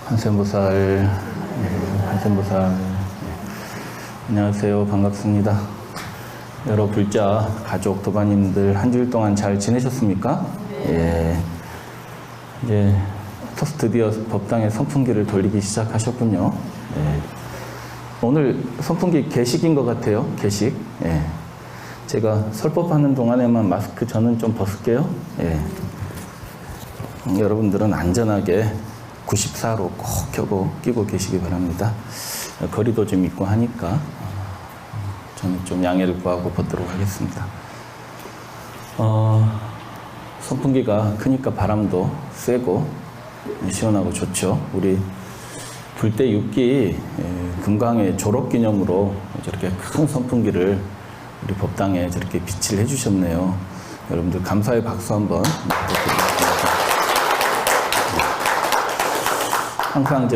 한센보살, 한센보살. 안녕하세요. 반갑습니다. 여러 불자, 가족, 도반님들 한 주일 동안 잘 지내셨습니까? 예. 이제 드디어 법당에 선풍기를 돌리기 시작하셨군요. 예. 오늘 선풍기 개식인 것 같아요. 개식. 예. 제가 설법하는 동안에만 마스크 저는 좀 벗을게요. 예. 여러분들은 안전하게 94로 꼭 끼고 계시기 바랍니다. 거리도 좀 있고 하니까 저는 좀 양해를 구하고 벗도록 하겠습니다. 선풍기가 크니까 바람도 세고 시원하고 좋죠. 우리 불대 6기 금강의 졸업기념으로 저렇게 큰 선풍기를 우리 법당에 저렇게 비치를 해주셨네요. 여러분들 감사의 박수 한번 부탁드립니다. 항상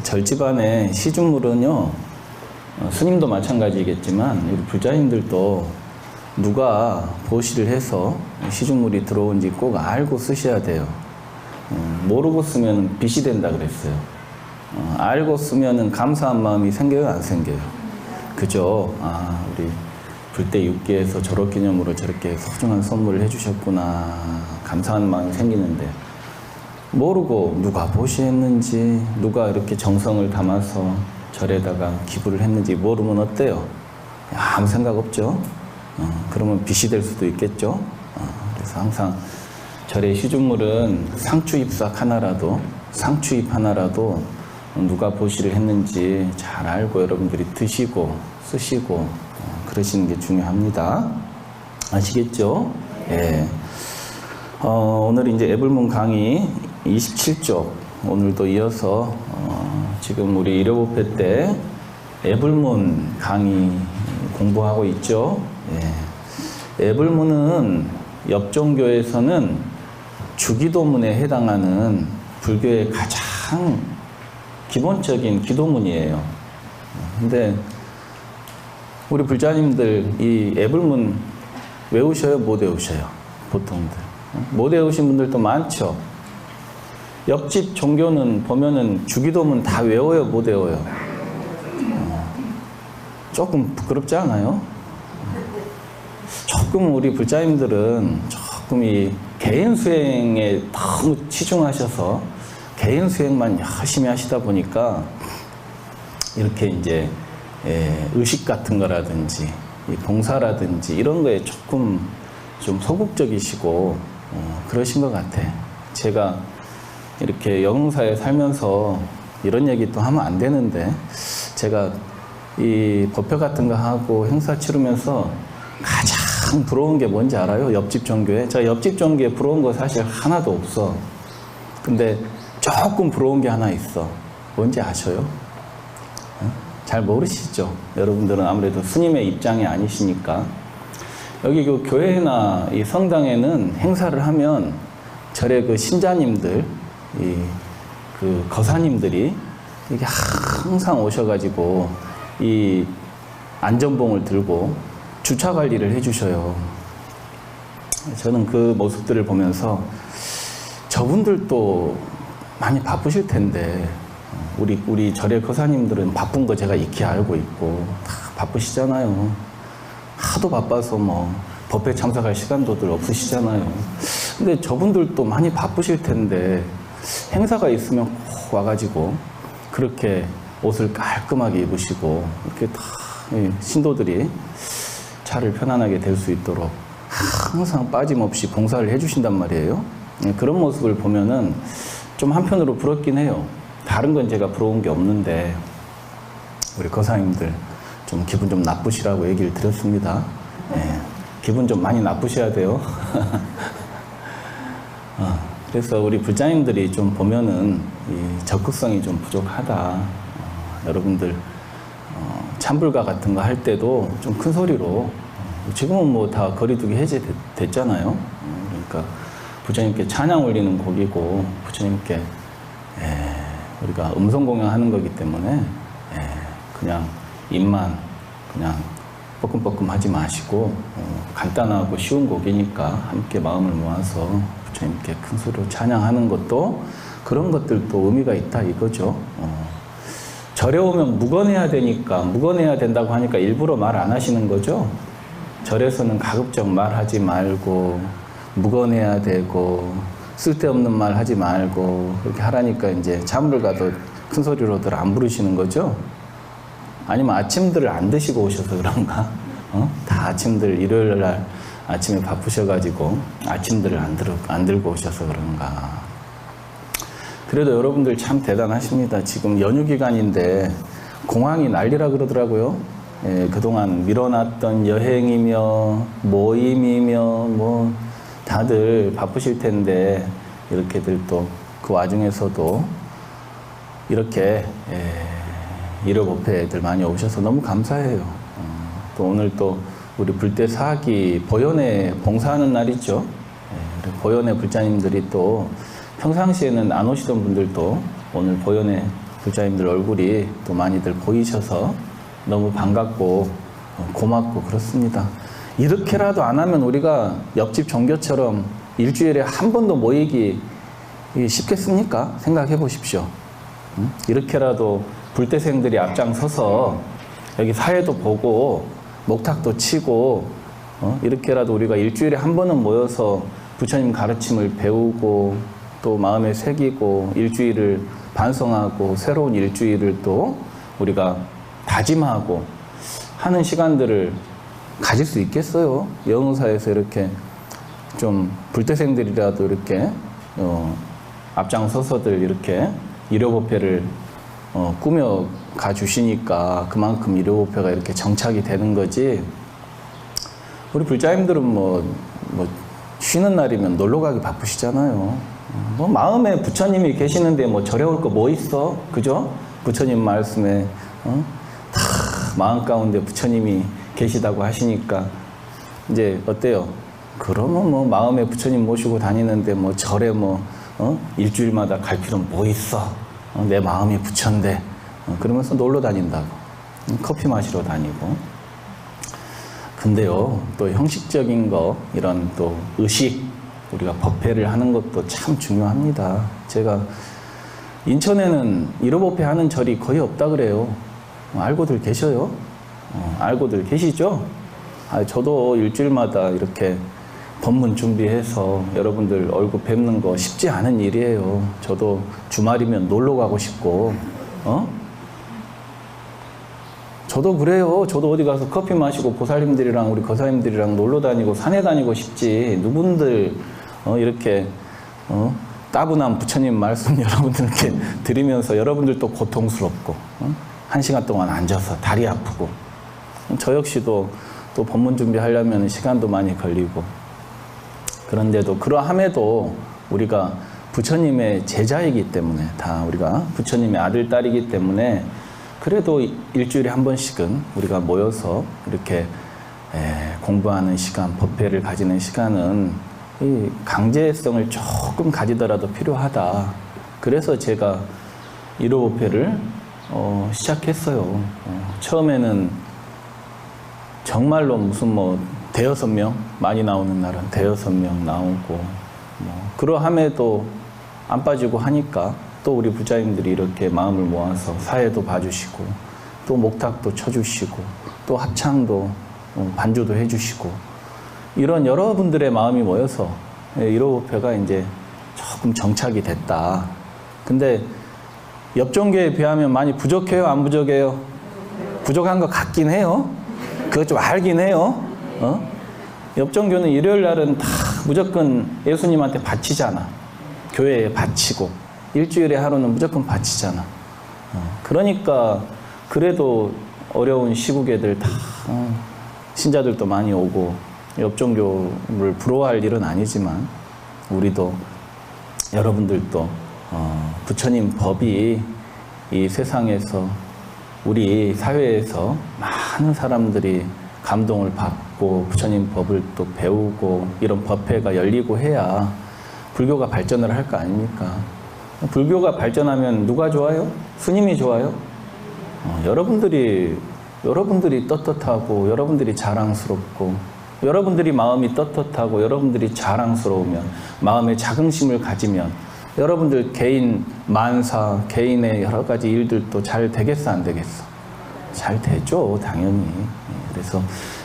절집안의 시중물은요, 스님도 마찬가지겠지만 우리 불자님들도 누가 보시를 해서 시중물이 들어온지 꼭 알고 쓰셔야 돼요. 모르고 쓰면 빚이 된다 그랬어요. 알고 쓰면은 감사한 마음이 생겨요, 안 생겨요? 그죠? 우리 불대 6기에서 졸업기념으로 저렇게 소중한 선물을 해주셨구나. 감사한 마음이 생기는데, 모르고 누가 보시했는지, 누가 이렇게 정성을 담아서 절에다가 기부를 했는지 모르면 어때요? 아무 생각 없죠? 그러면 빚이 될 수도 있겠죠? 그래서 항상 절의 시중물은 상추잎삭 하나라도, 상추잎 하나라도 누가 보시를 했는지 잘 알고 여러분들이 드시고 쓰시고 그러시는 게 중요합니다. 아시겠죠? 예. 오늘 이제 애불문 강의 27쪽, 오늘도 이어서 지금 우리 일요법회 때 애불문 강의 공부하고 있죠. 예. 애불문은 엽종교에서는 주기도문에 해당하는 불교의 가장 기본적인 기도문이에요. 근데 우리 불자님들 이 애불문 외우셔요? 못 외우셔요? 보통들. 못 외우신 분들도 많죠. 옆집 종교는 보면은 주기도문 다 외워요? 못 외워요? 조금 부끄럽지 않아요? 조금 우리 불자님들은 조금 이 개인 수행에 너무 치중하셔서 개인 수행만 열심히 하시다 보니까 이렇게 이제 의식 같은 거라든지 봉사라든지 이런 거에 조금 좀 소극적이시고 그러신 것 같아. 제가 이렇게 영흥사에 살면서 이런 얘기 또 하면 안 되는데, 제가 이 법회 같은 거 하고 행사 치르면서 가장 부러운 게 뭔지 알아요? 옆집 종교에. 제가 옆집 종교에 부러운 거 사실 하나도 없어. 근데 조금 부러운 게 하나 있어. 뭔지 아셔요? 잘 모르시죠? 여러분들은 아무래도 스님의 입장이 아니시니까. 여기 그 교회나 이 성당에는 행사를 하면 절의 그 신자님들, 그 거사님들이 이게 항상 오셔가지고 이 안전봉을 들고 주차 관리를 해주셔요. 저는 그 모습들을 보면서 저분들도 많이 바쁘실 텐데, 우리 절의 거사님들은 바쁜 거 제가 익히 알고 있고 다 바쁘시잖아요. 하도 바빠서 뭐 법회 참석할 시간도들 없으시잖아요. 근데 저분들도 많이 바쁘실 텐데 행사가 있으면 꼭 와가지고 그렇게 옷을 깔끔하게 입으시고 이렇게 다 신도들이 차를 편안하게 댈 수 있도록 항상 빠짐없이 봉사를 해주신단 말이에요. 그런 모습을 보면은 좀 한편으로 부럽긴 해요. 다른 건 제가 부러운 게 없는데 우리 거사님들 좀 기분 좀 나쁘시라고 얘기를 드렸습니다. 예, 기분 좀 많이 나쁘셔야 돼요. 그래서 우리 불자님들이 좀 보면은 이 적극성이 좀 부족하다. 여러분들 참불가 같은 거 할 때도 좀 큰 소리로, 지금은 뭐 다 거리두기 해제됐잖아요. 그러니까 부처님께 찬양 올리는 곡이고 부처님께 우리가 음성 공양하는 거기 때문에 그냥 입만 그냥 뻐끔뻐끔 하지 마시고 간단하고 쉬운 곡이니까 함께 마음을 모아서 부처님께 큰 소리로 찬양하는 것도 그런 것들도 의미가 있다 이거죠. 절에 오면 묵언해야 되니까, 묵언해야 된다고 하니까 일부러 말 안 하시는 거죠. 절에서는 가급적 말하지 말고 묵언해야 되고 쓸데없는 말 하지 말고 그렇게 하라니까 이제 잠을 가도 큰 소리로들 안 부르시는 거죠. 아니면 아침들을 안 드시고 오셔서 그런가? 다 아침들 일요일 날 아침에 바쁘셔가지고 아침들을 안 들고 오셔서 그런가? 그래도 여러분들 참 대단하십니다. 지금 연휴 기간인데 공항이 난리라 그러더라고요. 예, 그동안 미뤄놨던 여행이며 모임이며 뭐 다들 바쁘실 텐데 이렇게들 또 그 와중에서도 이렇게 일요법회들 많이 오셔서 너무 감사해요. 또 오늘 또 우리 불대 사기 보현회 봉사하는 날이죠. 예, 보현회 불자님들이 또 평상시에는 안 오시던 분들도 오늘 보현회 불자님들 얼굴이 또 많이들 보이셔서 너무 반갑고 고맙고 그렇습니다. 이렇게라도 안 하면 우리가 옆집 종교처럼 일주일에 한 번도 모이기 쉽겠습니까? 생각해 보십시오. 이렇게라도 불대생들이 앞장서서 여기 사회도 보고 목탁도 치고 이렇게라도 우리가 일주일에 한 번은 모여서 부처님 가르침을 배우고 또 마음에 새기고 일주일을 반성하고 새로운 일주일을 또 우리가 다짐하고 하는 시간들을 가질 수 있겠어요? 영흥사에서 이렇게 좀 불대생들이라도 이렇게 앞장서서들 이렇게 일요법회를 꾸며가 주시니까 그만큼 일요법회가 이렇게 정착이 되는 거지. 우리 불자님들은 뭐 쉬는 날이면 놀러 가기 바쁘시잖아요. 뭐 마음에 부처님이 계시는데 뭐 절에 올 거 뭐 있어? 그죠? 부처님 말씀에 다 마음 가운데 부처님이 계시다고 하시니까 이제 어때요? 그러면 뭐 마음에 부처님 모시고 다니는데 뭐 절에 뭐 일주일마다 갈 필요는 뭐 있어? 내 마음이 부처인데 그러면서 놀러 다닌다고 커피 마시러 다니고. 근데요 또 형식적인 거 이런 또 의식 우리가 법회를 하는 것도 참 중요합니다. 제가 인천에는 일요법회 하는 절이 거의 없다 그래요. 알고들 계셔요? 알고들 계시죠? 저도 일주일마다 이렇게 법문 준비해서 여러분들 얼굴 뵙는 거 쉽지 않은 일이에요. 저도 주말이면 놀러 가고 싶고, 저도 그래요. 저도 어디 가서 커피 마시고 보살님들이랑 우리 거사님들이랑 놀러 다니고 산에 다니고 싶지. 누군들 이렇게 따분한 부처님 말씀 여러분들께 들으면서 여러분들도 고통스럽고 1시간 동안 앉아서 다리 아프고 저 역시도 또 법문 준비하려면 시간도 많이 걸리고 그런데도 그러함에도 우리가 부처님의 제자이기 때문에 다 우리가 부처님의 아들, 딸이기 때문에 그래도 일주일에 한 번씩은 우리가 모여서 이렇게 공부하는 시간, 법회를 가지는 시간은 이 강제성을 조금 가지더라도 필요하다. 그래서 제가 일요법회를 시작했어요. 처음에는 정말로 무슨 뭐 대여섯 명 많이 나오는 날은 대여섯 명 나오고 그러함에도 안 빠지고 하니까 또 우리 부자님들이 이렇게 마음을 모아서 사회도 봐주시고 또 목탁도 쳐주시고 또 합창도 반주도 해주시고 이런 여러분들의 마음이 모여서 일요법회가 이제 조금 정착이 됐다. 근데 옆종교에 비하면 많이 부족해요? 안 부족해요? 부족한 것 같긴 해요. 그거 좀 알긴 해요. 옆종교는 일요일 날은 다 무조건 예수님한테 바치잖아. 교회에 바치고 일주일에 하루는 무조건 바치잖아. 그러니까 그래도 어려운 시국애들 다 신자들도 많이 오고 옆종교를 부러워할 일은 아니지만 우리도 여러분들도 부처님 법이 이 세상에서 우리 사회에서 많은 사람들이 감동을 받고 부처님 법을 또 배우고 이런 법회가 열리고 해야 불교가 발전을 할 거 아닙니까? 불교가 발전하면 누가 좋아요? 스님이 좋아요? 여러분들이 떳떳하고 여러분들이 자랑스럽고 여러분들이 마음이 떳떳하고 여러분들이 자랑스러우면 마음에 자긍심을 가지면 여러분들 개인 만사, 개인의 여러 가지 일들도 잘 되겠어, 안 되겠어? 잘 되죠, 당연히. 그래서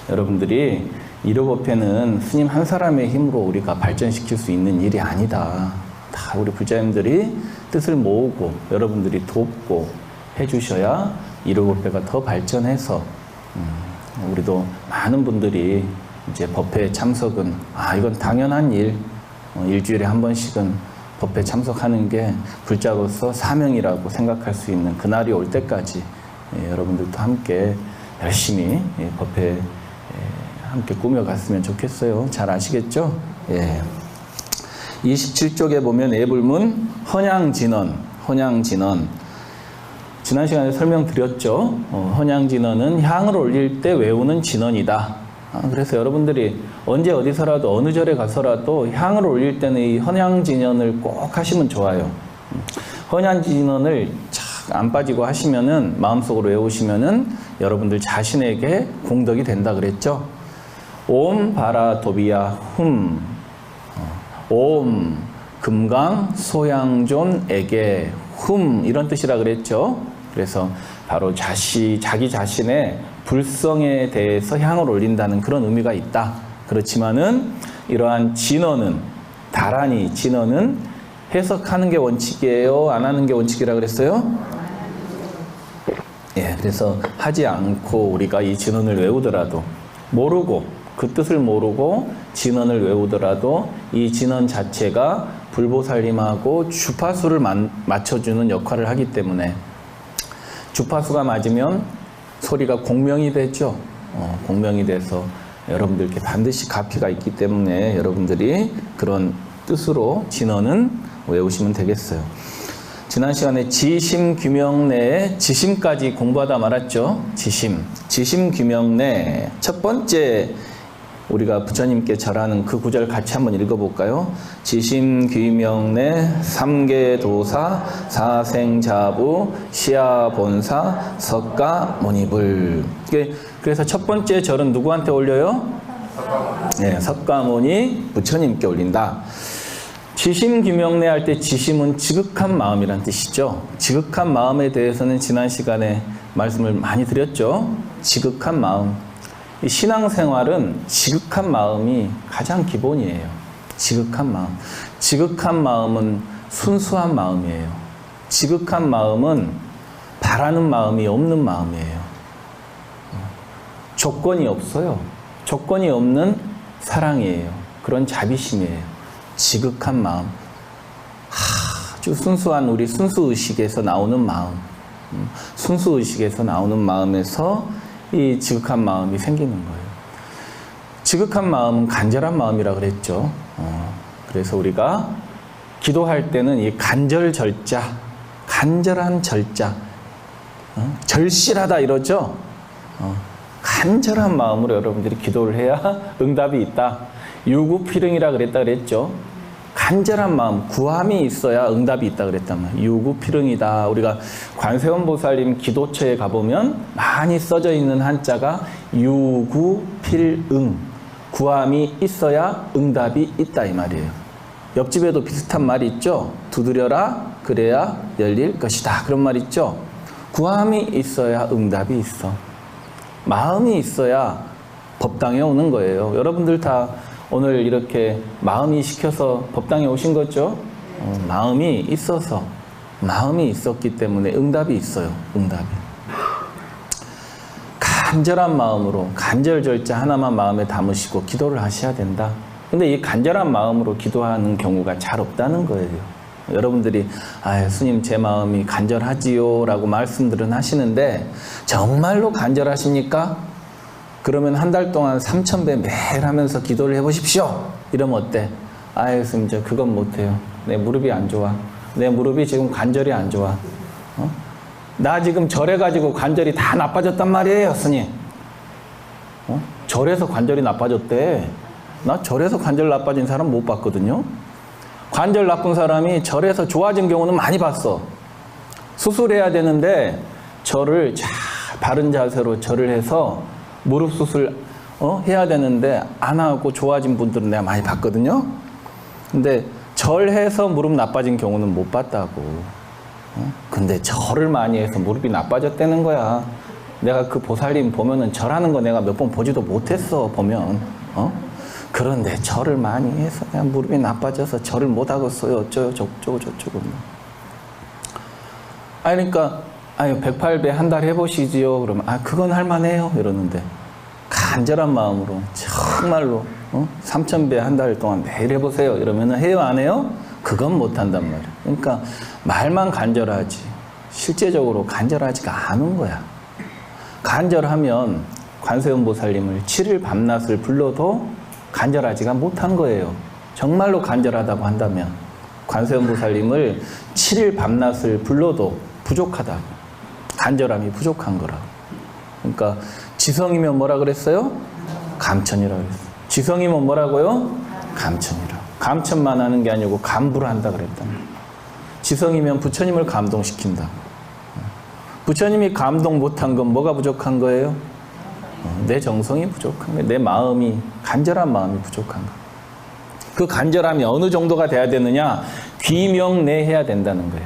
여러분들이 일요법회는 스님 한 사람의 힘으로 우리가 발전시킬 수 있는 일이 아니다. 다 우리 부자님들이 뜻을 모으고 여러분들이 돕고 해주셔야 일요법회가 더 발전해서 우리도 많은 분들이 이제 법회에 참석은 이건 당연한 일, 일주일에 한 번씩은 법회에 참석하는 게 불자로서 사명이라고 생각할 수 있는 그날이 올 때까지 여러분들도 함께 열심히 법회에 함께 꾸며갔으면 좋겠어요. 잘 아시겠죠? 예. 27쪽에 보면 애불문 헌양진언, 헌양진언. 지난 시간에 설명드렸죠. 헌양진언은 향을 올릴 때 외우는 진언이다. 그래서 여러분들이 언제 어디서라도 어느 절에 가서라도 향을 올릴 때는 이 헌양진언을 꼭 하시면 좋아요. 헌양진언을 안 빠지고 하시면은 마음속으로 외우시면은 여러분들 자신에게 공덕이 된다 그랬죠. 옴 바라 도비야 훔, 옴 금강 소양존에게 훔, 이런 뜻이라 그랬죠. 그래서 바로 자기 자신의 불성에 대해서 향을 올린다는 그런 의미가 있다. 그렇지만은 이러한 진언은, 다란히 진언은 해석하는 게 원칙이에요, 안 하는 게 원칙이라 그랬어요? 예, 그래서 하지 않고 우리가 이 진언을 외우더라도, 모르고 그 뜻을 모르고 진언을 외우더라도 이 진언 자체가 불보살님하고 주파수를 맞춰주는 역할을 하기 때문에, 주파수가 맞으면 소리가 공명이 되죠. 공명이 돼서 여러분들께 반드시 가피가 있기 때문에 여러분들이 그런 뜻으로 진언은 외우시면 되겠어요. 지난 시간에 지심규명내에 지심까지 공부하다 말았죠. 지심규명내 첫 번째 우리가 부처님께 절하는 그 구절 같이 한번 읽어볼까요? 지심규명내 삼계도사 사생자부 시아본사 석가모니불. 그래서 첫 번째 절은 누구한테 올려요? 네, 석가모니 부처님께 올린다. 지심규명내 할 때 지심은 지극한 마음이란 뜻이죠. 지극한 마음에 대해서는 지난 시간에 말씀을 많이 드렸죠. 지극한 마음. 이 신앙생활은 지극한 마음이 가장 기본이에요. 지극한 마음. 지극한 마음은 순수한 마음이에요. 지극한 마음은 바라는 마음이 없는 마음이에요. 조건이 없어요. 조건이 없는 사랑이에요. 그런 자비심이에요. 지극한 마음. 아주 순수한 우리 순수의식에서 나오는 마음. 순수의식에서 나오는 마음에서 이 지극한 마음이 생기는 거예요. 지극한 마음은 간절한 마음이라 그랬죠. 그래서 우리가 기도할 때는 이 간절절자, 간절한 절자, 절실하다 이러죠. 간절한 마음으로 여러분들이 기도를 해야 응답이 있다. 유구필응이라 그랬죠. 간절한 마음, 구함이 있어야 응답이 있다 그랬단 말이에요. 유구필응이다. 우리가 관세음보살님 기도처에 가보면 많이 써져 있는 한자가 유구필응, 구함이 있어야 응답이 있다 이 말이에요. 옆집에도 비슷한 말이 있죠. 두드려라 그래야 열릴 것이다, 그런 말 있죠. 구함이 있어야 응답이 있어. 마음이 있어야 법당에 오는 거예요. 여러분들 다 오늘 이렇게 마음이 시켜서 법당에 오신 거죠? 마음이 있어서, 마음이 있었기 때문에 응답이 있어요. 응답이. 간절한 마음으로 간절절자 하나만 마음에 담으시고 기도를 하셔야 된다. 근데 이 간절한 마음으로 기도하는 경우가 잘 없다는 거예요. 여러분들이 스님 제 마음이 간절하지요 라고 말씀들은 하시는데 정말로 간절하십니까? 그러면 한 달 동안 3000배 매일 하면서 기도를 해보십시오. 이러면 어때? 스님 저 그건 못해요. 내 무릎이 안 좋아. 내 무릎이 지금 관절이 안 좋아. 나 지금 절해가지고 관절이 다 나빠졌단 말이에요, 스님. 절해서 관절이 나빠졌대. 나 절해서 관절 나빠진 사람 못 봤거든요. 관절 나쁜 사람이 절해서 좋아진 경우는 많이 봤어. 수술해야 되는데 절을 잘 바른 자세로 절을 해서 무릎 수술 해야 되는데 안 하고 좋아진 분들은 내가 많이 봤거든요. 근데 절해서 무릎 나빠진 경우는 못 봤다고. 근데 절을 많이 해서 무릎이 나빠졌다는 거야. 내가 그 보살님 보면은 절하는 거 내가 몇 번 보지도 못했어, 보면. 그런데 절을 많이 해서 그냥 무릎이 나빠져서 절을 못 하겠어요. 어쩌고 저쩌고. 그러니까, 108배 한 달 해보시지요. 그러면, 그건 할만해요. 이러는데, 간절한 마음으로, 정말로, 3000배 한 달 동안 매일 해보세요. 이러면은 해요, 안 해요? 그건 못 한단 말이야. 그러니까, 말만 간절하지, 실제적으로 간절하지가 않은 거야. 간절하면, 관세음보살님을 7일 밤낮을 불러도 간절하지가 못한 거예요. 정말로 간절하다고 한다면, 관세음보살님을 7일 밤낮을 불러도 부족하다고. 간절함이 부족한 거라고. 그러니까 지성이면 뭐라 그랬어요? 감천이라고 그랬어요. 지성이면 뭐라고요? 감천이라고. 감천만 하는 게 아니고 감부를 한다 그랬단 말이에요. 지성이면 부처님을 감동시킨다. 부처님이 감동 못한 건 뭐가 부족한 거예요? 내 정성이 부족한 거예요. 내 마음이, 간절한 마음이 부족한 거예요. 그 간절함이 어느 정도가 돼야 되느냐? 귀명내해야 된다는 거예요.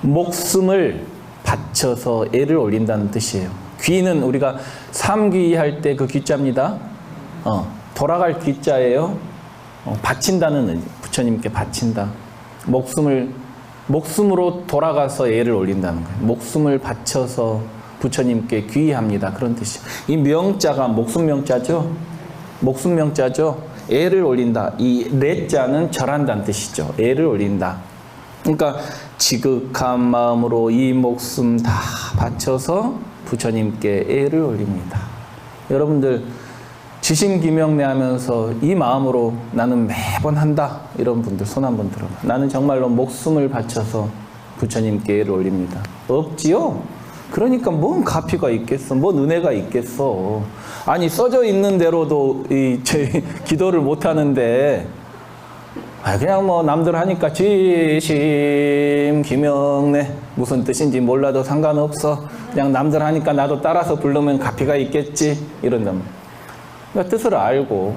목숨을 바쳐서 애를 올린다는 뜻이에요. 귀는 우리가 삼귀 할 때 그 귀자입니다. 돌아갈 귀자예요. 바친다는 의미. 부처님께 바친다. 목숨으로 돌아가서 애를 올린다는 거예요. 목숨을 바쳐서 부처님께 귀의합니다. 그런 뜻이에요. 이 명자가 목숨 명자죠. 목숨 명자죠. 애를 올린다. 이 레자는 절한다는 뜻이죠. 애를 올린다. 그러니까 지극한 마음으로 이 목숨 다 바쳐서 부처님께 애를 올립니다. 여러분들 지심기명내 하면서 이 마음으로 나는 매번 한다. 이런 분들 손 한번 들어봐. 나는 정말로 목숨을 바쳐서 부처님께 애를 올립니다. 없지요? 그러니까 뭔 가피가 있겠어? 뭔 은혜가 있겠어? 아니 써져 있는 대로도 제 기도를 못 하는데 그냥 뭐 남들 하니까 지심 기명내 무슨 뜻인지 몰라도 상관없어. 그냥 남들 하니까 나도 따라서 부르면 가피가 있겠지. 이런단 말이야. 그러니까 뜻을 알고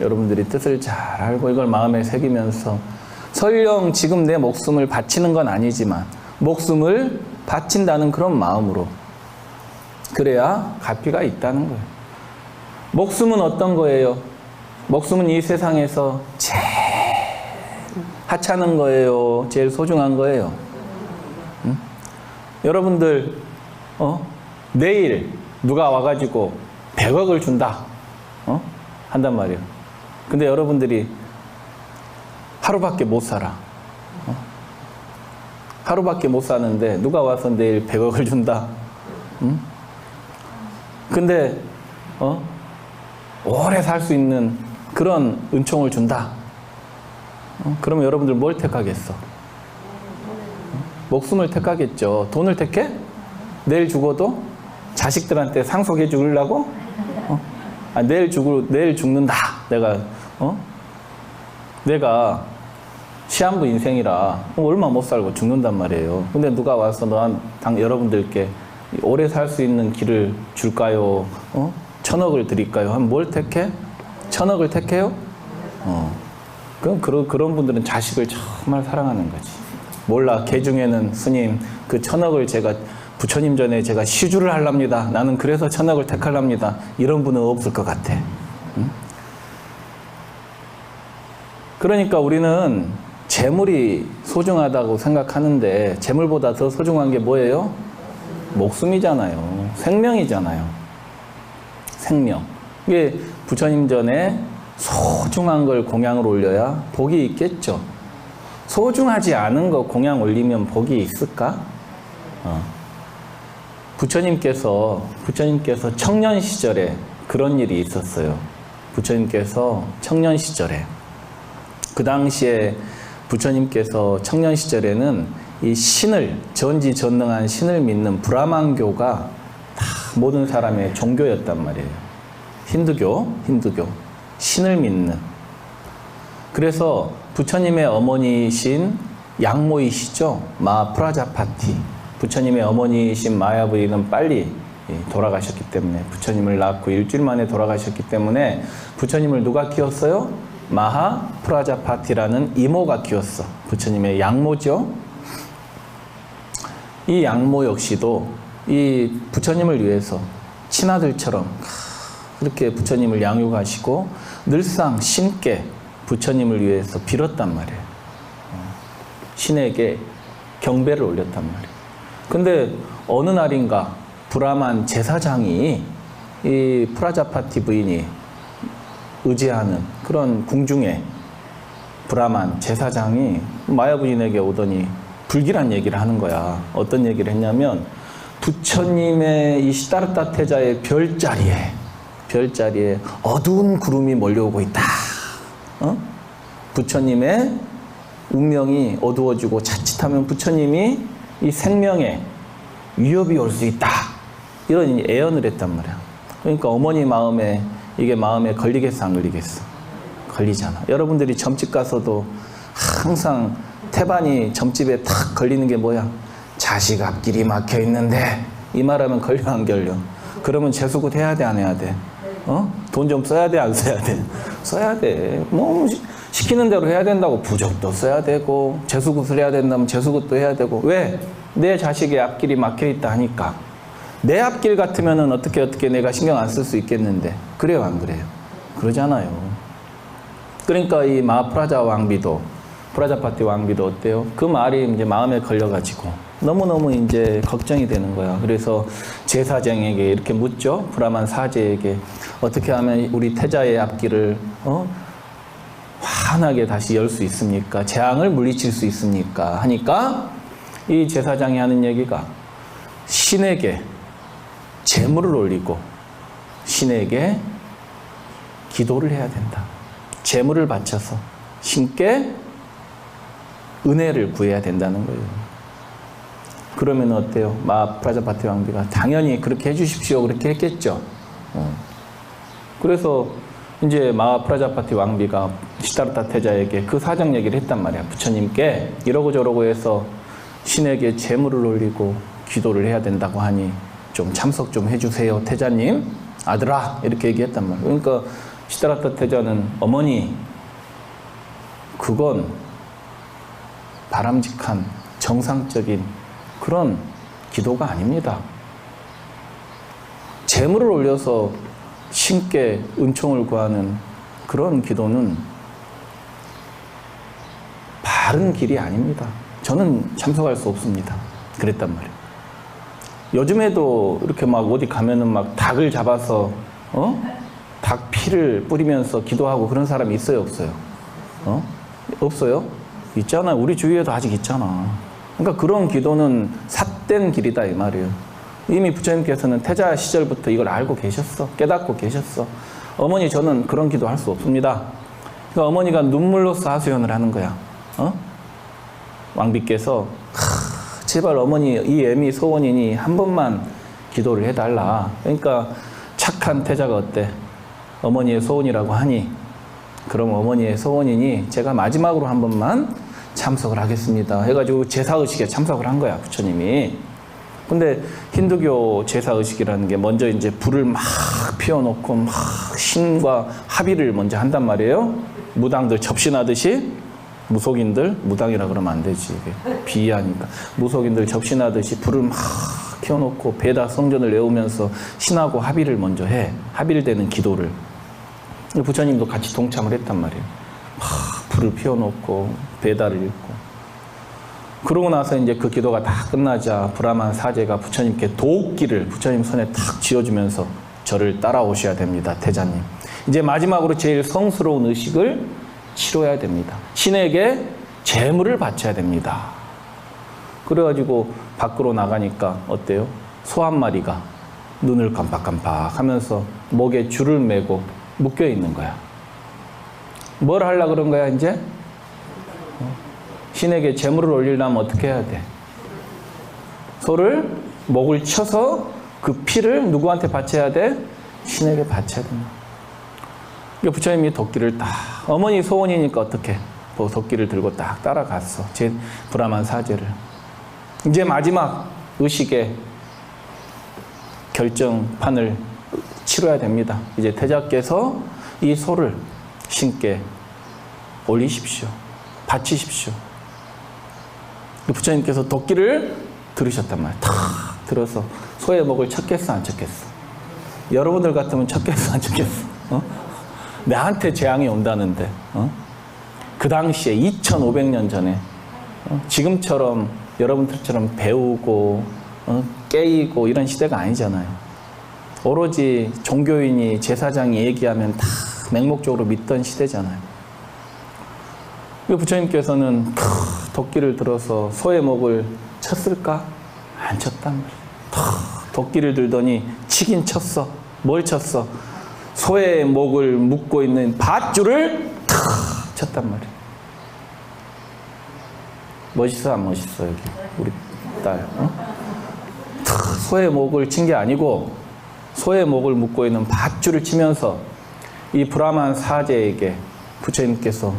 여러분들이 뜻을 잘 알고 이걸 마음에 새기면서 설령 지금 내 목숨을 바치는 건 아니지만 목숨을 바친다는 그런 마음으로 그래야 가피가 있다는 거예요. 목숨은 어떤 거예요? 목숨은 이 세상에서 제일 하찮은 거예요? 제일 소중한 거예요? 응? 여러분들 내일 누가 와가지고 100억을 준다 한단 말이에요. 근데 여러분들이 하루밖에 못 살아. 하루밖에 못 사는데 누가 와서 내일 100억을 준다. 응? 근데 오래 살 수 있는 그런 은총을 준다. 그러면 여러분들 뭘 택하겠어? 목숨을 택하겠죠. 돈을 택해? 내일 죽어도 자식들한테 상속해 주려고? 내일 죽는다. 내가 시한부 인생이라 얼마 못 살고 죽는단 말이에요. 근데 누가 와서 여러분들께 오래 살 수 있는 길을 줄까요? 1000억을 드릴까요? 하면 뭘 택해? 1000억을 택해요? 그럼 그런 분들은 자식을 정말 사랑하는 거지. 몰라. 개 중에는 스님 그 1000억을 제가 부처님 전에 제가 시주를 하랍니다. 나는 그래서 1000억을 택하랍니다. 이런 분은 없을 것 같아. 응? 그러니까 우리는 재물이 소중하다고 생각하는데 재물보다 더 소중한 게 뭐예요? 목숨이잖아요. 생명이잖아요. 생명. 이게 부처님 전에 소중한 걸 공양을 올려야 복이 있겠죠. 소중하지 않은 거 공양 올리면 복이 있을까? 부처님께서 청년 시절에 그런 일이 있었어요. 부처님께서 청년 시절에 그 당시에 부처님께서 청년 시절에는 이 신을 전지전능한 신을 믿는 브라만교가 다 모든 사람의 종교였단 말이에요. 힌두교 신을 믿는. 그래서 부처님의 어머니이신 양모이시죠. 마프라자파티. 부처님의 어머니이신 마야부리는 빨리 돌아가셨기 때문에 부처님을 낳고 일주일 만에 돌아가셨기 때문에 부처님을 누가 키웠어요? 마하 프라자파티라는 이모가 키웠어. 부처님의 양모죠. 이 양모 역시도 이 부처님을 위해서 친아들처럼 그렇게 부처님을 양육하시고 늘상 신께 부처님을 위해서 빌었단 말이에요. 신에게 경배를 올렸단 말이에요. 근데 어느 날인가 브라만 제사장이 이 프라자파티 부인이 의지하는 그런 궁중에 브라만 제사장이 마야 부인에게 오더니 불길한 얘기를 하는 거야. 어떤 얘기를 했냐면 부처님의 이 시다르타 태자의 별자리에 어두운 구름이 몰려오고 있다. 부처님의 운명이 어두워지고 자칫하면 부처님이 이 생명에 위협이 올 수 있다. 이런 애언을 했단 말이야. 그러니까 어머니 마음에 이게 마음에 걸리겠어 안 걸리겠어? 걸리잖아. 여러분들이 점집 가서도 항상 태반이 점집에 탁 걸리는 게 뭐야? 자식 앞길이 막혀 있는데 이 말하면 걸려 안 걸려? 그러면 재수굿 해야 돼 안 해야 돼? 돈 좀 써야 돼 안 써야 돼? 써야 돼. 뭐 시키는 대로 해야 된다고 부적도 써야 되고 재수굿을 해야 된다면 재수굿도 해야 되고. 왜? 내 자식의 앞길이 막혀 있다 하니까. 내 앞길 같으면은 어떻게 내가 신경 안 쓸 수 있겠는데. 그래요 안 그래요? 그러잖아요. 그러니까 이 마하프라자 왕비도 프라자파티 왕비도 어때요? 그 말이 이제 마음에 걸려가지고 너무너무 이제 걱정이 되는 거야. 그래서 제사장에게 이렇게 묻죠. 브라만 사제에게 어떻게 하면 우리 태자의 앞길을 환하게 다시 열 수 있습니까? 재앙을 물리칠 수 있습니까? 하니까 이 제사장이 하는 얘기가 신에게 제물을 올리고 신에게 기도를 해야 된다. 제물을 바쳐서 신께 은혜를 구해야 된다는 거예요. 그러면 어때요? 마하프라자파티 왕비가 당연히 그렇게 해주십시오. 그렇게 했겠죠. 그래서 이제 마하프라자파티 왕비가 시다르타 태자에게 그 사정 얘기를 했단 말이야. 부처님께 이러고 저러고 해서 신에게 제물을 올리고 기도를 해야 된다고 하니 좀 참석 좀 해주세요. 태자님, 아들아. 이렇게 얘기했단 말이야. 그러니까 시다르타 태자는 어머니, 그건 바람직한 정상적인 그런 기도가 아닙니다. 제물을 올려서 신께 은총을 구하는 그런 기도는 바른 길이 아닙니다. 저는 참석할 수 없습니다. 그랬단 말이에요. 요즘에도 이렇게 막 어디 가면은 막 닭을 잡아서 닭 피를 뿌리면서 기도하고 그런 사람이 있어요, 없어요? 없어요? 있잖아요. 우리 주위에도 아직 있잖아. 그러니까 그런 기도는 삿된 길이다 이 말이에요. 이미 부처님께서는 태자 시절부터 이걸 알고 계셨어. 깨닫고 계셨어. 어머니 저는 그런 기도 할 수 없습니다. 그러니까 어머니가 눈물로써 하소연을 하는 거야. 왕비께서 제발 어머니 이 애미 소원이니 한 번만 기도를 해달라. 그러니까 착한 태자가 어때? 어머니의 소원이라고 하니 그럼 어머니의 소원이니 제가 마지막으로 한 번만 참석을 하겠습니다. 해가지고 제사의식에 참석을 한 거야, 부처님이. 근데 힌두교 제사의식이라는 게 먼저 이제 불을 막 피워놓고 막 신과 합의를 먼저 한단 말이에요. 무당들 접신하듯이, 무속인들, 무당이라 그러면 안 되지. 이게 비하니까. 무속인들 접신하듯이 불을 막 켜놓고 베다 성전을 외우면서 신하고 합의를 먼저 해. 합의를 되는 기도를. 부처님도 같이 동참을 했단 말이에요. 막 불을 피워놓고 베다를 읽고. 그러고 나서 이제 그 기도가 다 끝나자 브라만 사제가 부처님께 도끼를 부처님 손에 탁 쥐어주면서 저를 따라오셔야 됩니다, 태자님. 이제 마지막으로 제일 성스러운 의식을 치러야 됩니다. 신에게 제물을 바쳐야 됩니다. 그래가지고 밖으로 나가니까 어때요? 소 한 마리가 눈을 깜빡깜빡 하면서 목에 줄을 매고 묶여 있는 거야. 뭘 하려고 그런 거야, 이제? 신에게 제물을 올리려면 어떻게 해야 돼? 소를 목을 쳐서 그 피를 누구한테 바쳐야 돼? 신에게 바쳐야 된다. 그러니까 부처님이 도끼를 딱, 어머니 소원이니까 어떻게? 그 도끼를 들고 딱 따라갔어. 제 브라만 사제를. 이제 마지막 의식의 결정판을 치러야 됩니다. 이제 태자께서 이 소를 신께 올리십시오. 바치십시오. 부처님께서 도끼를 들으셨단 말이에요. 탁 들어서 소의 목을 쳤겠어, 안 쳤겠어? 여러분들 같으면 쳤겠어, 안 쳤겠어? 나한테 재앙이 온다는데, 그 당시에 2500년 전에, 지금처럼 여러분들처럼 배우고, 깨이고 이런 시대가 아니잖아요. 오로지 종교인이, 제사장이 얘기하면 다 맹목적으로 믿던 시대잖아요. 부처님께서는 도끼를 들어서 소의 목을 쳤을까? 안 쳤단 말이에요. 도끼를 들더니 치긴 쳤어. 뭘 쳤어? 소의 목을 묶고 있는 밧줄을 쳤단 말이에요. 멋있어, 안 멋있어, 여기? 우리 딸. 소의 목을 친 게 아니고 소의 목을 묶고 있는 밧줄을 치면서 이 브라만 사제에게 부처님께서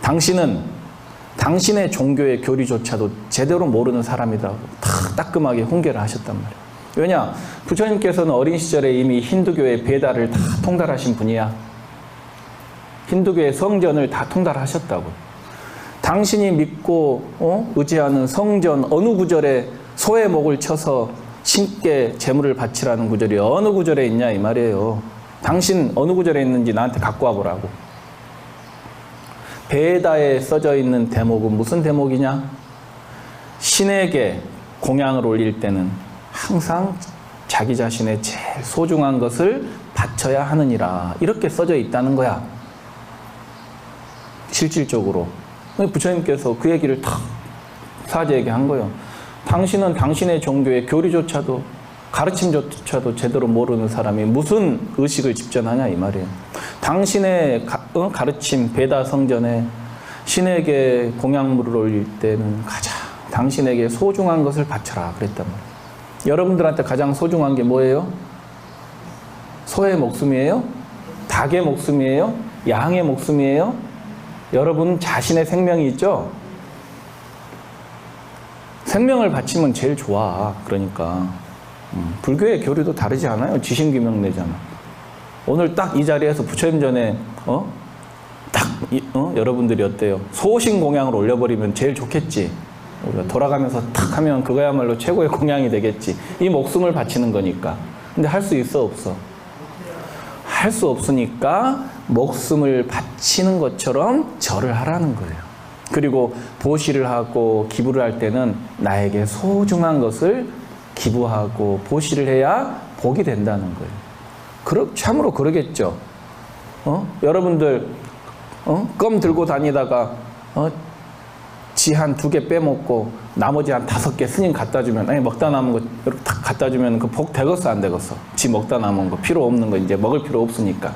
당신은 당신의 종교의 교리조차도 제대로 모르는 사람이라고 따끔하게 훈계를 하셨단 말이에요. 왜냐? 부처님께서는 어린 시절에 이미 힌두교의 베다를 다 통달하신 분이야. 힌두교의 성전을 다 통달하셨다고. 당신이 믿고 의지하는 성전 어느 구절에 소의 목을 쳐서 신께 제물을 바치라는 구절이 어느 구절에 있냐 이 말이에요. 당신 어느 구절에 있는지 나한테 갖고 와보라고. 베다에 써져 있는 대목은 무슨 대목이냐? 신에게 공양을 올릴 때는 항상 자기 자신의 제일 소중한 것을 바쳐야 하느니라. 이렇게 써져 있다는 거야. 실질적으로. 부처님께서 그 얘기를 탁 사제에게 한 거예요. 당신은 당신의 종교의 교리조차도 가르침조차도 제대로 모르는 사람이 무슨 의식을 집전하냐 이 말이에요. 당신의 가르침 베다 성전에 신에게 공양물을 올릴 때는 가장 당신에게 소중한 것을 바쳐라 그랬단 말이에요. 여러분들한테 가장 소중한 게 뭐예요? 소의 목숨이에요? 닭의 목숨이에요? 양의 목숨이에요? 여러분 자신의 생명이 있죠? 생명을 바치면 제일 좋아. 그러니까 불교의 교리도 다르지 않아요? 지신규명내잖아. 오늘 딱 이 자리에서 부처님 전에 여러분들이 어때요? 소신 공양을 올려버리면 제일 좋겠지. 우리가 돌아가면서 탁 하면 그거야말로 최고의 공양이 되겠지. 이 목숨을 바치는 거니까. 근데 할 수 있어 없어? 할 수 없으니까 목숨을 바치는 것처럼 절을 하라는 거예요. 그리고 보시를 하고 기부를 할 때는 나에게 소중한 것을 기부하고 보시를 해야 복이 된다는 거예요. 참으로 그러겠죠. 여러분들 껌 들고 다니다가 지 한 2개 빼먹고 나머지 한 5개 스님 갖다 주면 먹다 남은 거 이렇게 탁 갖다 주면 그 복 되겠어 안 되겠어? 지 먹다 남은 거 필요 없는 거 이제 먹을 필요 없으니까.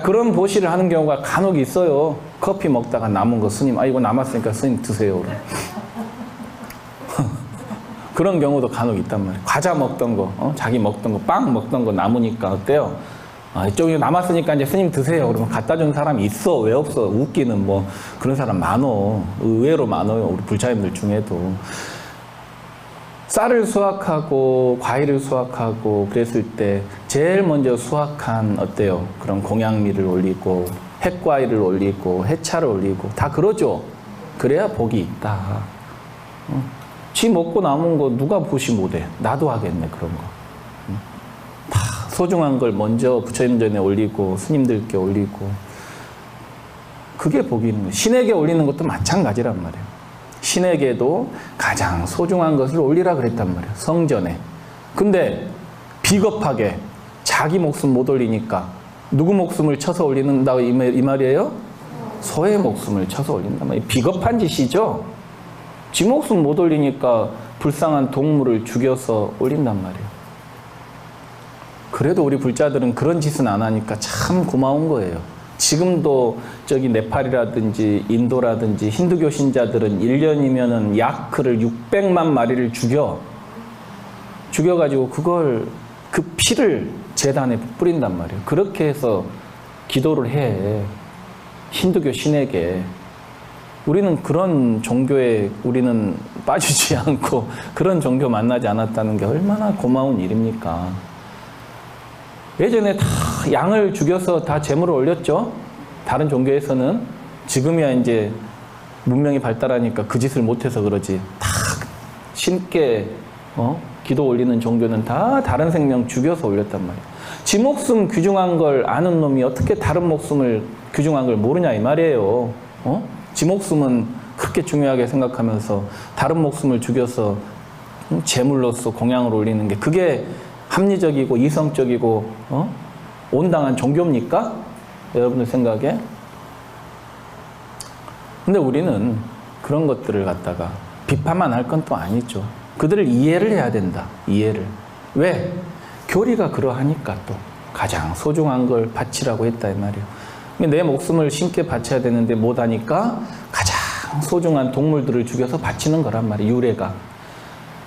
그런 보시를 하는 경우가 간혹 있어요. 커피 먹다가 남은 거 스님 이거 남았으니까 스님 드세요. 그런 경우도 간혹 있단 말이에요. 과자 먹던 거, 자기 먹던 거, 빵 먹던 거 남으니까 어때요? 이쪽에 남았으니까 이제 스님 드세요. 그러면 갖다 준 사람이 있어? 왜 없어? 웃기는 뭐 그런 사람 많어. 의외로 많아요. 우리 불자님들 중에도. 쌀을 수확하고 과일을 수확하고 그랬을 때 제일 먼저 수확한 어때요? 그런 공양미를 올리고 핵과일을 올리고 해차를 올리고 다 그러죠. 그래야 복이 있다. 지 먹고 남은 거 누가 보시 못해. 나도 하겠네 그런 거. 다 소중한 걸 먼저 부처님 전에 올리고 스님들께 올리고 그게 복이 있는 거예요. 신에게 올리는 것도 마찬가지란 말이에요. 신에게도 가장 소중한 것을 올리라 그랬단 말이에요. 성전에. 근데 비겁하게 자기 목숨 못 올리니까 누구 목숨을 쳐서 올리는다고 이 말이에요? 소의 목숨을 쳐서 올린단 말이에요. 비겁한 짓이죠. 지 목숨 못 올리니까 불쌍한 동물을 죽여서 올린단 말이에요. 그래도 우리 불자들은 그런 짓은 안 하니까 참 고마운 거예요. 지금도 저기 네팔이라든지 인도라든지 힌두교 신자들은 1년이면은 야크를 600만 마리를 죽여가지고 그 피를 제단에 뿌린단 말이에요. 그렇게 해서 기도를 해. 힌두교 신에게. 우리는 그런 종교에 우리는 빠지지 않고 그런 종교 만나지 않았다는 게 얼마나 고마운 일입니까? 예전에 다 양을 죽여서 다 제물을 올렸죠. 다른 종교에서는 지금이야 이제 문명이 발달하니까 그 짓을 못해서 그러지. 다 신께 기도 올리는 종교는 다 다른 생명 죽여서 올렸단 말이야. 지 목숨 귀중한 걸 아는 놈이 어떻게 다른 목숨을 귀중한 걸 모르냐 이 말이에요. 지 목숨은 그렇게 중요하게 생각하면서 다른 목숨을 죽여서 제물로서 공양을 올리는 게 그게 합리적이고 이성적이고 온당한 종교입니까? 여러분들 생각에? 근데 우리는 그런 것들을 갖다가 비판만 할 건 또 아니죠. 그들을 이해를 해야 된다. 이해를. 왜? 교리가 그러하니까 또 가장 소중한 걸 바치라고 했다 이 말이에요. 내 목숨을 신께 바쳐야 되는데 못하니까 가장 소중한 동물들을 죽여서 바치는 거란 말이에요. 유래가.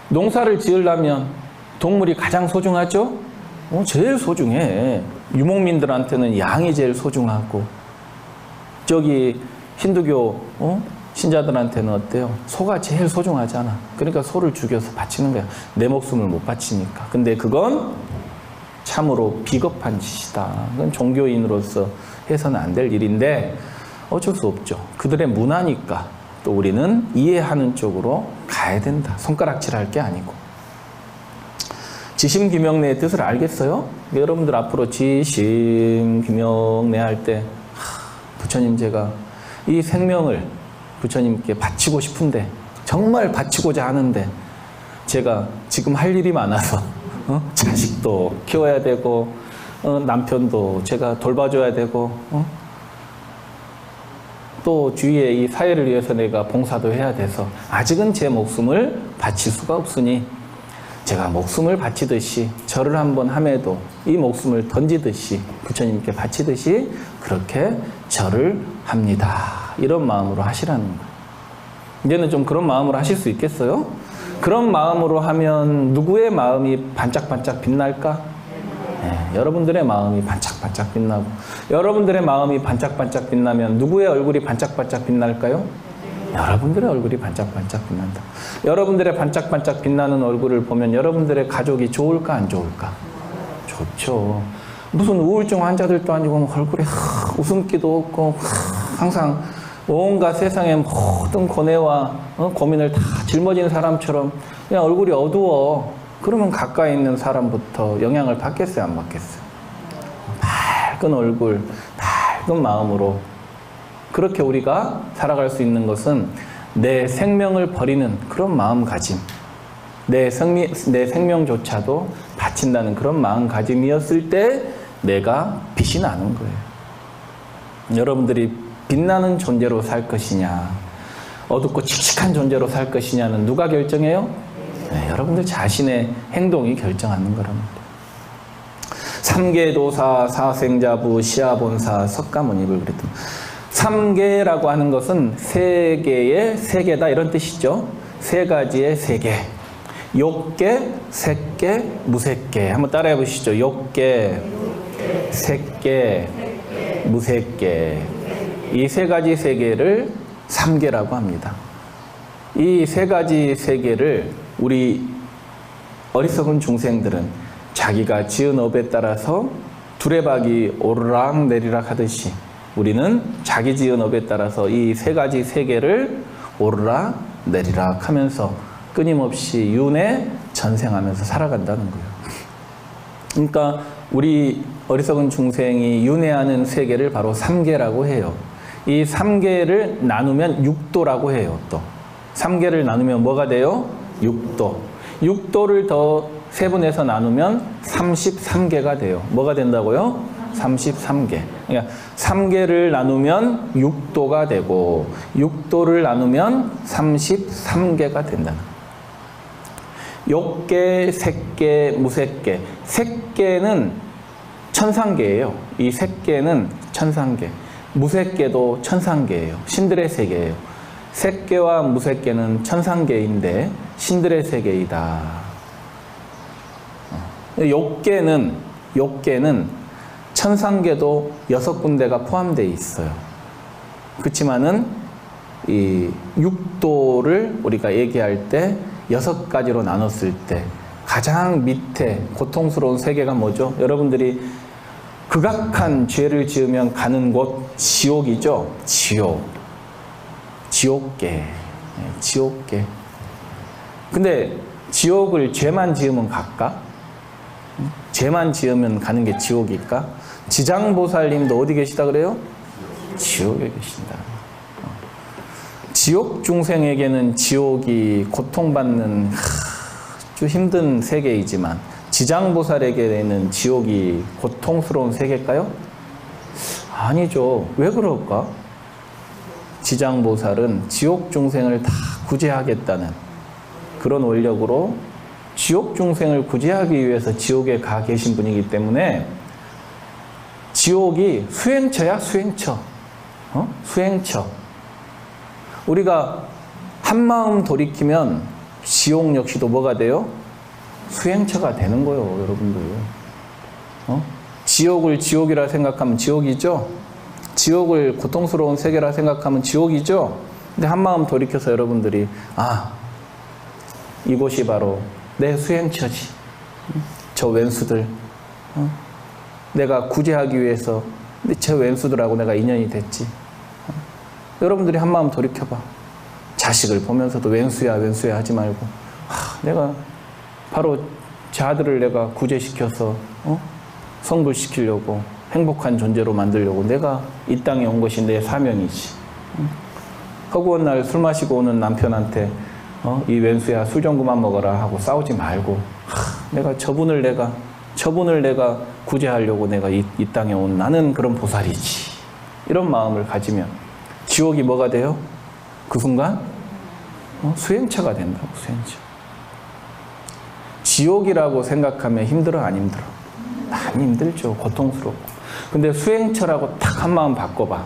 농사를 지으려면 동물이 가장 소중하죠? 제일 소중해. 유목민들한테는 양이 제일 소중하고 저기 힌두교 신자들한테는 어때요? 소가 제일 소중하잖아. 그러니까 소를 죽여서 바치는 거야. 내 목숨을 못 바치니까. 근데 그건 참으로 비겁한 짓이다. 그건 종교인으로서 해서는 안 될 일인데 어쩔 수 없죠. 그들의 문화니까 또 우리는 이해하는 쪽으로 가야 된다. 손가락질할 게 아니고. 지심귀명례의 뜻을 알겠어요? 여러분들 앞으로 지심귀명례 할 때 부처님 제가 이 생명을 부처님께 바치고 싶은데 정말 바치고자 하는데 제가 지금 할 일이 많아서 자식도 키워야 되고 남편도 제가 돌봐줘야 되고 또 주위에 이 사회를 위해서 내가 봉사도 해야 돼서 아직은 제 목숨을 바칠 수가 없으니 제가 목숨을 바치듯이 절을 한번 함에도 이 목숨을 던지듯이 부처님께 바치듯이 그렇게 절을 합니다. 이런 마음으로 하시라는 거예요. 이제는 좀 그런 마음으로 하실 수 있겠어요? 그런 마음으로 하면 누구의 마음이 반짝반짝 빛날까? 네, 여러분들의 마음이 반짝반짝 빛나고 여러분들의 마음이 반짝반짝 빛나면 누구의 얼굴이 반짝반짝 빛날까요? 여러분들의 얼굴이 반짝반짝 빛난다. 여러분들의 반짝반짝 빛나는 얼굴을 보면 여러분들의 가족이 좋을까 안 좋을까? 좋죠. 무슨 우울증 환자들도 아니고 얼굴에 웃음기도 없고 항상 온갖 세상의 모든 고뇌와 고민을 다 짊어진 사람처럼 그냥 얼굴이 어두워. 그러면 가까이 있는 사람부터 영향을 받겠어요? 안 받겠어요? 밝은 얼굴, 밝은 마음으로 그렇게 우리가 살아갈 수 있는 것은 내 생명을 버리는 그런 마음가짐, 내 생명조차도 바친다는 그런 마음가짐이었을 때 내가 빛이 나는 거예요. 여러분들이 빛나는 존재로 살 것이냐, 어둡고 칙칙한 존재로 살 것이냐는 누가 결정해요? 네, 여러분들 자신의 행동이 결정하는 거랍니다. 삼계도사, 사생자부, 시아본사, 석가모니를 그랬던 삼계라고 하는 것은 세계의 세계다 이런 뜻이죠. 세 가지의 세계. 욕계, 색계, 무색계. 한번 따라해 보시죠. 욕계, 색계, 무색계. 이 세 가지 세계를 삼계라고 합니다. 이 세 가지 세계를 우리 어리석은 중생들은 자기가 지은 업에 따라서 두레박이 오르락 내리락 하듯이 우리는 자기 지은 업에 따라서 이 세 가지 세계를 오르락 내리락 하면서 끊임없이 윤회 전생하면서 살아간다는 거예요. 그러니까 우리 어리석은 중생이 윤회하는 세계를 바로 삼계라고 해요. 이 삼계를 나누면 육도라고 해요. 또 삼계를 나누면 뭐가 돼요? 육도. 육도를 더 세분해서 나누면 33개가 돼요. 뭐가 된다고요? 33개. 그러니까 3개를 나누면 6도가 되고 6도를 나누면 33개가 된다. 욕계, 색계, 무색계. 색계는 천상계예요. 이 색계는 천상계. 무색계도 천상계예요. 신들의 세계예요. 색계와 무색계는 천상계인데 신들의 세계이다. 욕계는 천상계도 6군데가 포함되어 있어요. 그렇지만은 이 육도를 우리가 얘기할 때 6가지로 나눴을 때 가장 밑에 고통스러운 세계가 뭐죠? 여러분들이 극악한 죄를 지으면 가는 곳 지옥이죠. 지옥. 지옥계. 지옥계. 근데 지옥을 죄만 지으면 갈까? 죄만 지으면 가는 게 지옥일까? 지장보살님도 어디 계시다 그래요? 지옥에 계신다. 지옥 중생에게는 지옥이 고통받는 아주 힘든 세계이지만 지장보살에게는 지옥이 고통스러운 세계일까요? 아니죠. 왜 그럴까? 지장보살은 지옥 중생을 다 구제하겠다는 그런 원력으로 지옥 중생을 구제하기 위해서 지옥에 가 계신 분이기 때문에 지옥이 수행처야, 수행처. 수행처. 우리가 한마음 돌이키면 지옥 역시도 뭐가 돼요? 수행처가 되는 거예요, 여러분들. 지옥을 지옥이라 생각하면 지옥이죠? 지옥을 고통스러운 세계라 생각하면 지옥이죠? 근데 한마음 돌이켜서 여러분들이, 아, 이곳이 바로 내 수행처지. 저 왼수들. 내가 구제하기 위해서 저 왼수들하고 내가 인연이 됐지. 여러분들이 한마음 돌이켜봐. 자식을 보면서도 왼수야, 왼수야 하지 말고, 내가 바로 제 아들을 내가 구제시켜서 성불시키려고 행복한 존재로 만들려고 내가 이 땅에 온 것이 내 사명이지. 허구한 날 술 마시고 오는 남편한테 이 왼수야 술 좀 그만 먹어라 하고 싸우지 말고, 내가 저분을 내가 구제하려고 내가 이 땅에 온 나는 그런 보살이지. 이런 마음을 가지면 지옥이 뭐가 돼요? 그 순간 수행처가 된다고. 수행처. 지옥이라고 생각하면 힘들어, 안 힘들어? 많이 힘들죠. 고통스럽고. 근데 수행처라고 딱 한마음 바꿔봐.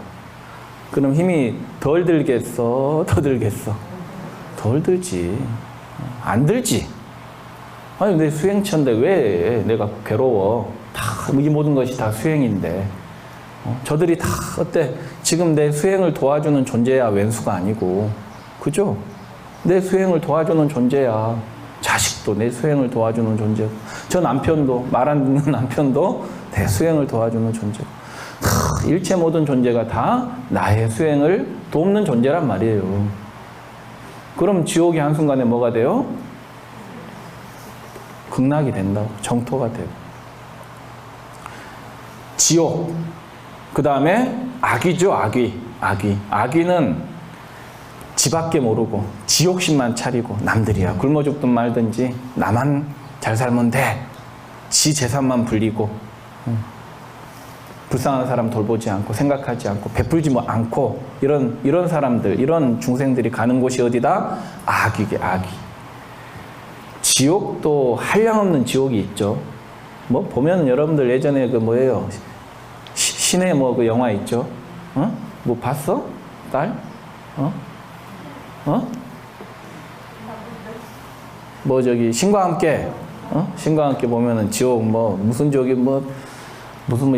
그럼 힘이 덜 들겠어, 더 들겠어? 덜 들지. 안 들지. 아니 내 수행처인데 왜 내가 괴로워? 다 이 모든 것이 다 수행인데. 저들이 다 어때? 지금 내 수행을 도와주는 존재야, 왼수가 아니고. 그죠? 내 수행을 도와주는 존재야. 자식도 내 수행을 도와주는 존재고, 저 남편도, 말 안 듣는 남편도 내 수행을 도와주는 존재고, 일체 모든 존재가 다 나의 수행을 돕는 존재란 말이에요. 그럼 지옥이 한순간에 뭐가 돼요? 극락이 된다고. 정토가 되고. 지옥. 그 다음에 악이죠, 악이. 악이는 지밖에 모르고 지욕심만 차리고 남들이야 굶어 죽든 말든지 나만 잘 살면 돼. 지 재산만 불리고 불쌍한 사람 돌보지 않고 생각하지 않고 베풀지 않고 이런 사람들, 이런 중생들이 가는 곳이 어디다? 악이게, 악이. 지옥도 한량없는 지옥이 있죠. 뭐 보면 여러분들 예전에 그 뭐예요? 신의 뭐 그 영화 있죠? 뭐 봤어? 딸? 뭐 저기 신과 함께 신과 함께 보면은 지옥 뭐 무슨 지옥이 무슨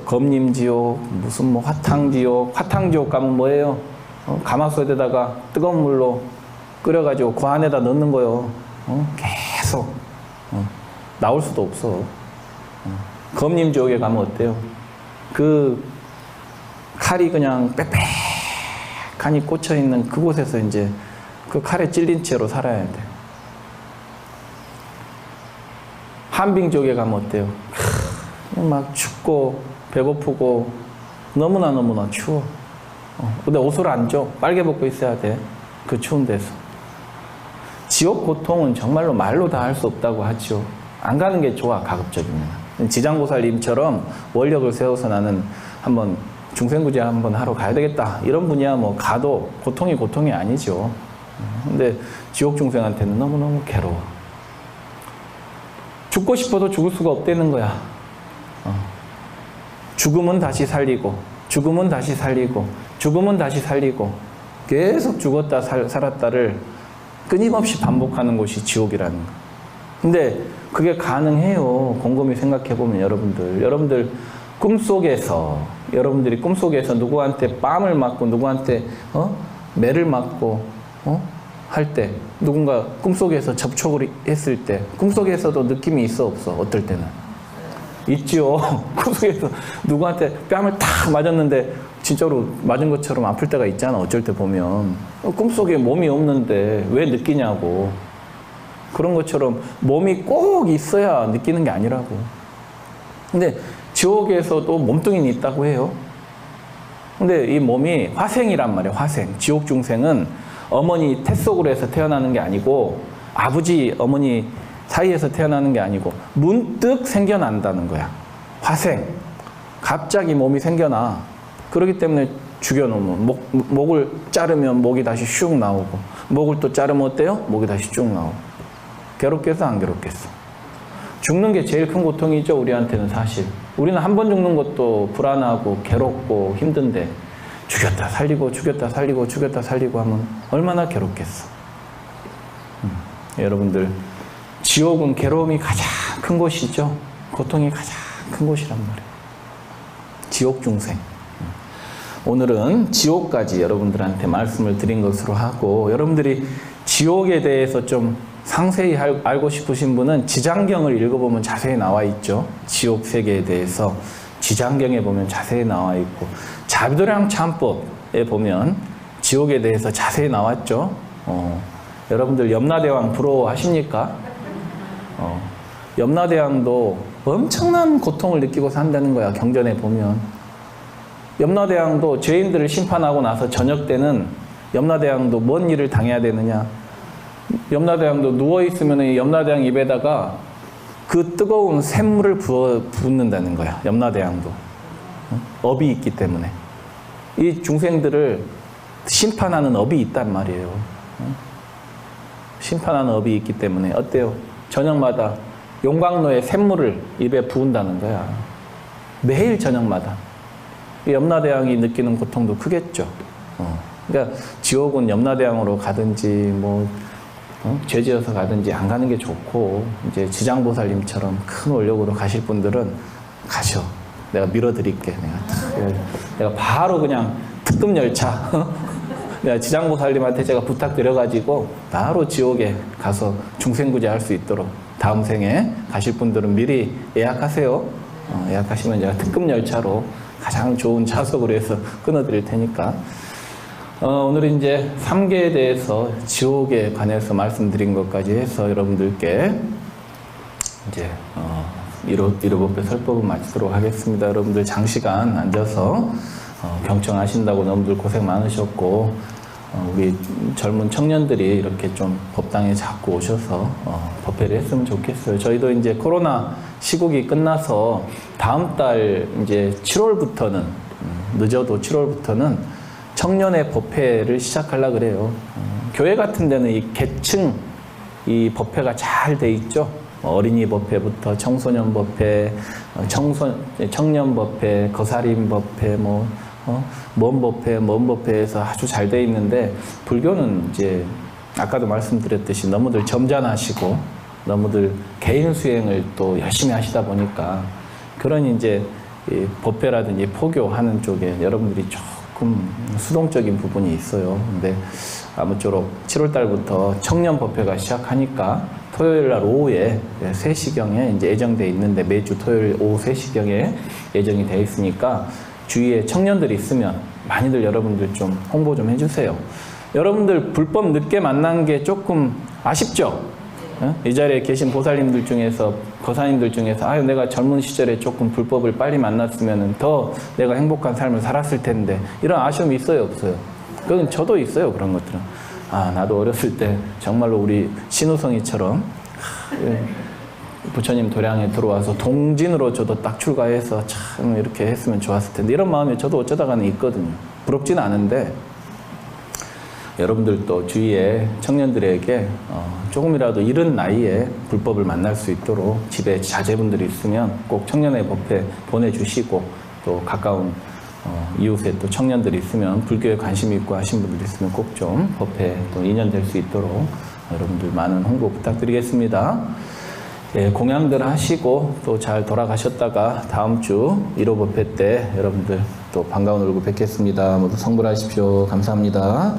검림지옥 무슨 뭐 화탕지옥 가면 뭐예요? 가마솥에다가 뜨거운 물로 끓여가지고 그 안에다 넣는 거요. 계속 나올 수도 없어. 검림지옥에 가면 어때요? 그 칼이 그냥 빽빽하니 꽂혀 있는 그곳에서 이제 그 칼에 찔린 채로 살아야 돼. 한빙지옥에 가면 어때요? 막 춥고 배고프고 너무나 추워. 근데 옷을 안 줘. 빨개 벗고 있어야 돼. 그 추운 데서. 지옥 고통은 정말로 말로 다 할 수 없다고 하죠. 안 가는 게 좋아, 가급적이면. 지장보살님처럼 원력을 세워서 나는 한번 중생구제 한번 하러 가야 되겠다. 이런 분이야 뭐 가도 고통이 아니죠. 근데 지옥 중생한테는 너무너무 괴로워. 죽고 싶어도 죽을 수가 없다는 거야. 죽음은 다시 살리고, 죽음은 다시 살리고, 죽음은 다시 살리고, 계속 죽었다 살았다를 끊임없이 반복하는 곳이 지옥이라는 거. 근데 그게 가능해요. 곰곰이 생각해보면 여러분들 여러분들이 꿈속에서 누구한테 뺨을 맞고 누구한테 매를 맞고 할 때, 누군가 꿈속에서 접촉을 했을 때 꿈속에서도 느낌이 있어 없어? 어떨 때는 있죠. 구석에서 누구한테 뺨을 탁 맞았는데 진짜로 맞은 것처럼 아플 때가 있잖아. 어쩔 때 보면. 꿈속에 몸이 없는데 왜 느끼냐고. 그런 것처럼 몸이 꼭 있어야 느끼는 게 아니라고. 근데 지옥에서도 몸뚱이는 있다고 해요. 근데 이 몸이 화생이란 말이에요. 화생. 지옥 중생은 어머니 태 속으로 해서 태어나는 게 아니고 아버지, 어머니 사이에서 태어나는 게 아니고 문득 생겨난다는 거야. 화생. 갑자기 몸이 생겨나. 그렇기 때문에 죽여놓으면 목을 자르면 목이 다시 슉 나오고 목을 또 자르면 어때요? 목이 다시 쭉 나오고. 괴롭겠어? 안 괴롭겠어? 죽는 게 제일 큰 고통이죠. 우리한테는 사실. 우리는 한 번 죽는 것도 불안하고 괴롭고 힘든데 죽였다 살리고 죽였다 살리고 죽였다 살리고 하면 얼마나 괴롭겠어. 여러분들 지옥은 괴로움이 가장 큰 곳이죠. 고통이 가장 큰 곳이란 말이에요. 지옥 중생. 오늘은 지옥까지 여러분들한테 말씀을 드린 것으로 하고, 여러분들이 지옥에 대해서 좀 상세히 알고 싶으신 분은 지장경을 읽어보면 자세히 나와 있죠. 지옥 세계에 대해서 지장경에 보면 자세히 나와 있고, 자비도량 참법에 보면 지옥에 대해서 자세히 나왔죠. 여러분들 염라대왕 부러워하십니까? 염라대왕도 엄청난 고통을 느끼고 산다는 거야. 경전에 보면 염라대왕도 죄인들을 심판하고 나서 저녁 때는 염라대왕도 뭔 일을 당해야 되느냐. 염라대왕도 누워있으면 염라대왕 입에다가 그 뜨거운 샘물을 붓는다는 거야. 염라대왕도 업이 있기 때문에. 이 중생들을 심판하는 업이 있단 말이에요. 심판하는 업이 있기 때문에 어때요? 저녁마다 용광로에 샘물을 입에 부은다는 거야. 매일 저녁마다. 염라대왕이 느끼는 고통도 크겠죠. 그러니까 지옥은 염라대왕으로 가든지 뭐 죄지어서 가든지 안 가는 게 좋고, 이제 지장보살님처럼 큰 원력으로 가실 분들은 가셔. 내가 밀어드릴게. 내가 바로 그냥 특급 열차. 내가 지장보살님한테 제가 부탁드려가지고 바로 지옥에 가서 중생구제 할 수 있도록 다음 생에 가실 분들은 미리 예약하세요. 예약하시면 제가 특급 열차로 가장 좋은 좌석으로 해서 끊어드릴 테니까. 오늘은 이제 3계에 대해서 지옥에 관해서 말씀드린 것까지 해서 여러분들께 이제 1호법회 설법을 마치도록 하겠습니다. 여러분들 장시간 앉아서 경청하신다고 너무들 고생 많으셨고, 우리 젊은 청년들이 이렇게 좀 법당에 자꾸 오셔서 법회를 했으면 좋겠어요. 저희도 이제 코로나 시국이 끝나서 다음 달 이제 7월부터는 늦어도 7월부터는 청년의 법회를 시작하려고 그래요. 교회 같은 데는 이 계층 이 법회가 잘 돼 있죠. 어린이 법회부터 청소년 법회, 청년 법회, 거사림 법회, 먼 법회에서 아주 잘 돼 있는데, 불교는 이제 아까도 말씀드렸듯이 너무들 점잖하시고 너무들 개인 수행을 또 열심히 하시다 보니까 그런 이제 이 법회라든지 포교하는 쪽에 여러분들이 조금 수동적인 부분이 있어요. 근데 아무쪼록 7월 달부터 청년 법회가 시작하니까 토요일 날 오후에 3시경에 이제 예정돼 있는데, 매주 토요일 오후 3시경에 예정이 돼 있으니까 주위에 청년들이 있으면 많이들 여러분들 좀 홍보 좀 해주세요. 여러분들 불법 늦게 만난 게 조금 아쉽죠? 이 자리에 계신 보살님들 중에서, 거사님들 중에서 아유 내가 젊은 시절에 조금 불법을 빨리 만났으면 더 내가 행복한 삶을 살았을 텐데, 이런 아쉬움이 있어요, 없어요? 그건 저도 있어요. 그런 것들은. 나도 어렸을 때 정말로 우리 신우성이처럼 부처님 도량에 들어와서 동진으로 저도 딱 출가해서 참 이렇게 했으면 좋았을 텐데, 이런 마음이 저도 어쩌다가는 있거든요. 부럽지는 않은데, 여러분들도 주위에 청년들에게 조금이라도 이른 나이에 불법을 만날 수 있도록 집에 자제분들이 있으면 꼭 청년의 법회 보내주시고, 또 가까운 이웃에 또 청년들이 있으면 불교에 관심 있고 하신 분들이 있으면 꼭 좀 법회 또 인연될 수 있도록 여러분들 많은 홍보 부탁드리겠습니다. 예, 공양들 하시고 또 잘 돌아가셨다가 다음 주 1호 법회 때 여러분들 또 반가운 얼굴 뵙겠습니다. 모두 성불하십시오. 감사합니다.